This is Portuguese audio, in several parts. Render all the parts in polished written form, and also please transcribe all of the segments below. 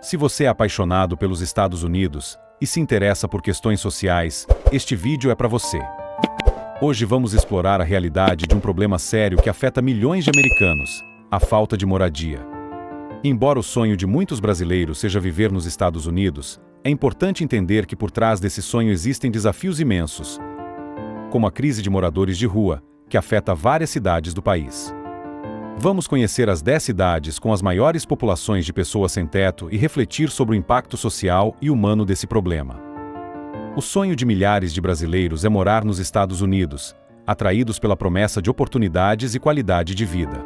Se você é apaixonado pelos Estados Unidos e se interessa por questões sociais, este vídeo é para você. Hoje vamos explorar a realidade de um problema sério que afeta milhões de americanos: a falta de moradia. Embora o sonho de muitos brasileiros seja viver nos Estados Unidos, é importante entender que por trás desse sonho existem desafios imensos, como a crise de moradores de rua, que afeta várias cidades do país. Vamos conhecer as 10 cidades com as maiores populações de pessoas sem teto e refletir sobre o impacto social e humano desse problema. O sonho de milhares de brasileiros é morar nos Estados Unidos, atraídos pela promessa de oportunidades e qualidade de vida.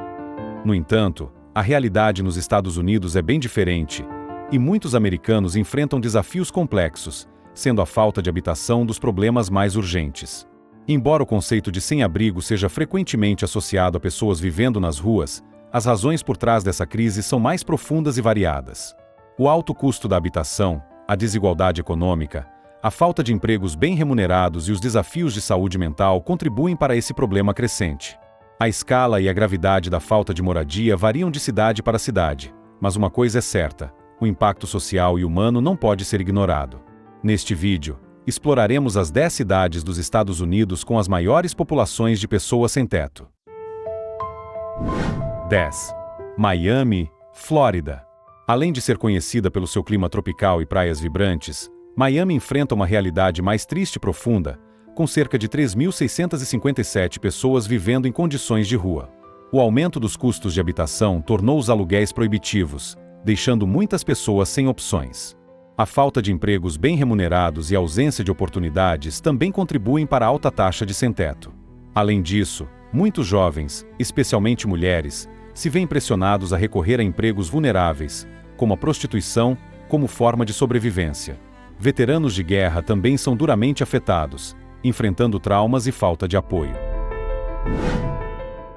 No entanto, a realidade nos Estados Unidos é bem diferente, e muitos americanos enfrentam desafios complexos, sendo a falta de habitação um dos problemas mais urgentes. Embora o conceito de sem-abrigo seja frequentemente associado a pessoas vivendo nas ruas, as razões por trás dessa crise são mais profundas e variadas. O alto custo da habitação, a desigualdade econômica, a falta de empregos bem remunerados e os desafios de saúde mental contribuem para esse problema crescente. A escala e a gravidade da falta de moradia variam de cidade para cidade, mas uma coisa é certa: o impacto social e humano não pode ser ignorado. Neste vídeo, exploraremos as 10 cidades dos Estados Unidos com as maiores populações de pessoas sem teto. 10. Miami, Flórida. Além de ser conhecida pelo seu clima tropical e praias vibrantes, Miami enfrenta uma realidade mais triste e profunda, com cerca de 3.657 pessoas vivendo em condições de rua. O aumento dos custos de habitação tornou os aluguéis proibitivos, deixando muitas pessoas sem opções. A falta de empregos bem remunerados e a ausência de oportunidades também contribuem para a alta taxa de sem-teto. Além disso, muitos jovens, especialmente mulheres, se veem pressionados a recorrer a empregos vulneráveis, como a prostituição, como forma de sobrevivência. Veteranos de guerra também são duramente afetados, enfrentando traumas e falta de apoio.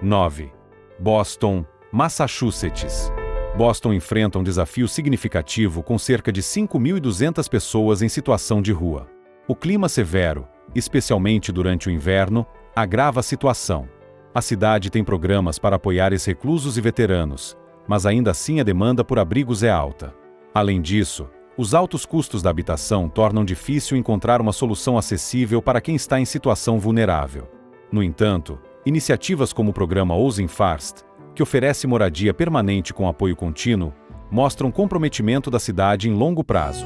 9. Boston, Massachusetts. Boston enfrenta um desafio significativo com cerca de 5.200 pessoas em situação de rua. O clima severo, especialmente durante o inverno, agrava a situação. A cidade tem programas para apoiar ex-reclusos e veteranos, mas ainda assim a demanda por abrigos é alta. Além disso, os altos custos da habitação tornam difícil encontrar uma solução acessível para quem está em situação vulnerável. No entanto, iniciativas como o programa Housing First, que oferece moradia permanente com apoio contínuo, mostram comprometimento da cidade em longo prazo.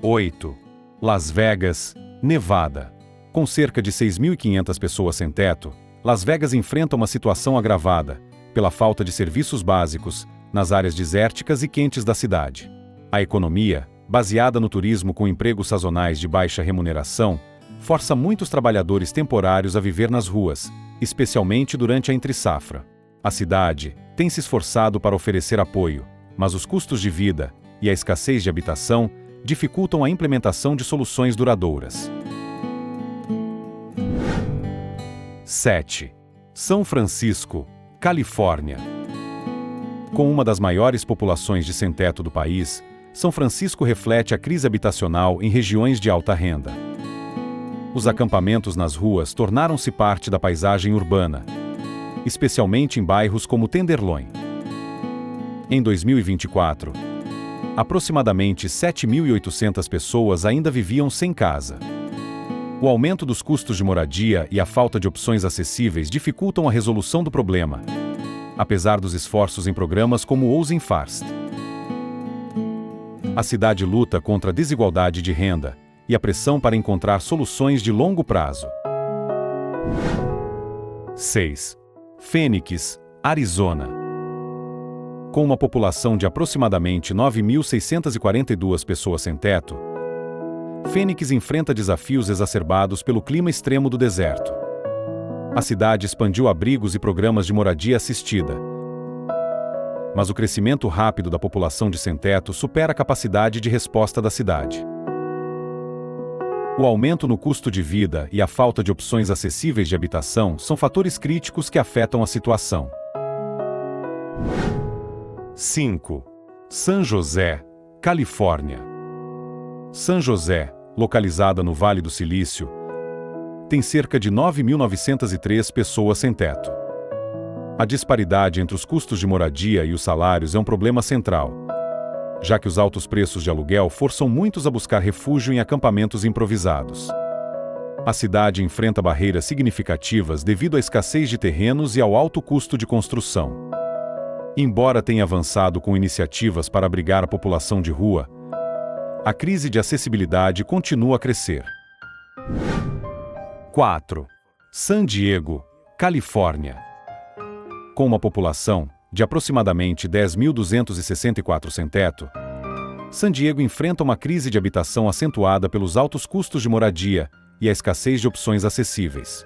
8. Las Vegas, Nevada. Com cerca de 6.500 pessoas sem teto, Las Vegas enfrenta uma situação agravada pela falta de serviços básicos nas áreas desérticas e quentes da cidade. A economia, baseada no turismo com empregos sazonais de baixa remuneração, força muitos trabalhadores temporários a viver nas ruas, especialmente durante a entre-safra. A cidade tem se esforçado para oferecer apoio, mas os custos de vida e a escassez de habitação dificultam a implementação de soluções duradouras. 7. São Francisco, Califórnia. Com uma das maiores populações de sem-teto do país, São Francisco reflete a crise habitacional em regiões de alta renda. Os acampamentos nas ruas tornaram-se parte da paisagem urbana, especialmente em bairros como Tenderloin. Em 2024, aproximadamente 7.800 pessoas ainda viviam sem casa. O aumento dos custos de moradia e a falta de opções acessíveis dificultam a resolução do problema, apesar dos esforços em programas como o Housing First. A cidade luta contra a desigualdade de renda e a pressão para encontrar soluções de longo prazo. 6. Phoenix, Arizona. Com uma população de aproximadamente 9.642 pessoas sem teto, Phoenix enfrenta desafios exacerbados pelo clima extremo do deserto. A cidade expandiu abrigos e programas de moradia assistida, mas o crescimento rápido da população de sem-teto supera a capacidade de resposta da cidade. O aumento no custo de vida e a falta de opções acessíveis de habitação são fatores críticos que afetam a situação. 5. San José, Califórnia. San José, localizada no Vale do Silício, tem cerca de 9.903 pessoas sem teto. A disparidade entre os custos de moradia e os salários é um problema central, já que os altos preços de aluguel forçam muitos a buscar refúgio em acampamentos improvisados. A cidade enfrenta barreiras significativas devido à escassez de terrenos e ao alto custo de construção. Embora tenha avançado com iniciativas para abrigar a população de rua, a crise de acessibilidade continua a crescer. 4. San Diego, Califórnia. Com uma população de aproximadamente 10.264 sem-teto, San Diego enfrenta uma crise de habitação acentuada pelos altos custos de moradia e a escassez de opções acessíveis.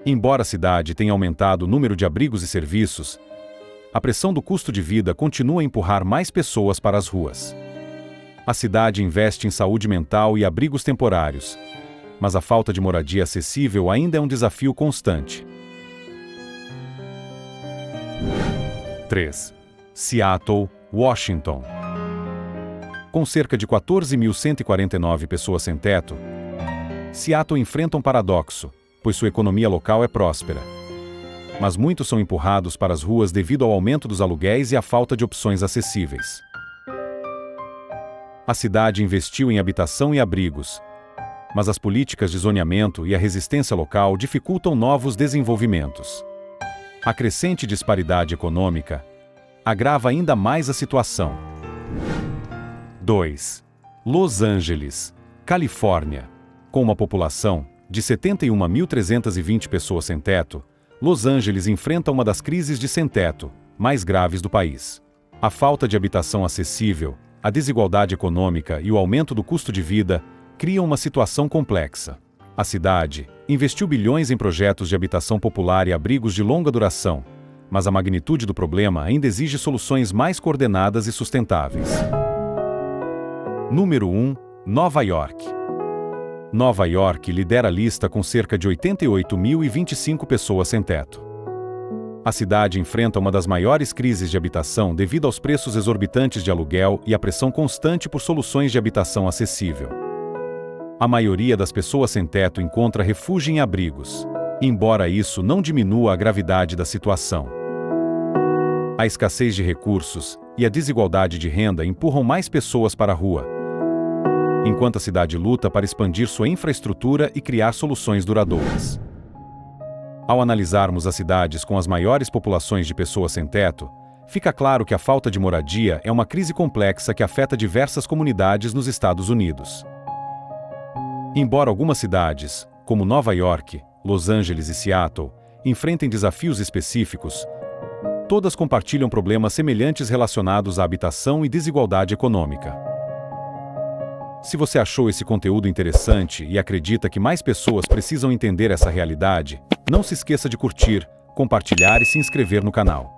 Embora a cidade tenha aumentado o número de abrigos e serviços, a pressão do custo de vida continua a empurrar mais pessoas para as ruas. A cidade investe em saúde mental e abrigos temporários, mas a falta de moradia acessível ainda é um desafio constante. 3. Seattle, Washington. Com cerca de 14.149 pessoas sem teto, Seattle enfrenta um paradoxo, pois sua economia local é próspera. Mas muitos são empurrados para as ruas devido ao aumento dos aluguéis e à falta de opções acessíveis. A cidade investiu em habitação e abrigos, mas as políticas de zoneamento e a resistência local dificultam novos desenvolvimentos. A crescente disparidade econômica agrava ainda mais a situação. 2. Los Angeles, Califórnia. Com uma população de 71.320 pessoas sem teto, Los Angeles enfrenta uma das crises de sem-teto mais graves do país. A falta de habitação acessível, a desigualdade econômica e o aumento do custo de vida criam uma situação complexa. A cidade investiu bilhões em projetos de habitação popular e abrigos de longa duração, mas a magnitude do problema ainda exige soluções mais coordenadas e sustentáveis. Número 1. Nova York. Nova York lidera a lista com cerca de 88.025 pessoas sem teto. A cidade enfrenta uma das maiores crises de habitação devido aos preços exorbitantes de aluguel e à pressão constante por soluções de habitação acessível. A maioria das pessoas sem teto encontra refúgio em abrigos, embora isso não diminua a gravidade da situação. A escassez de recursos e a desigualdade de renda empurram mais pessoas para a rua, enquanto a cidade luta para expandir sua infraestrutura e criar soluções duradouras. Ao analisarmos as cidades com as maiores populações de pessoas sem teto, fica claro que a falta de moradia é uma crise complexa que afeta diversas comunidades nos Estados Unidos. Embora algumas cidades, como Nova York, Los Angeles e Seattle, enfrentem desafios específicos, todas compartilham problemas semelhantes relacionados à habitação e desigualdade econômica. Se você achou esse conteúdo interessante e acredita que mais pessoas precisam entender essa realidade, não se esqueça de curtir, compartilhar e se inscrever no canal.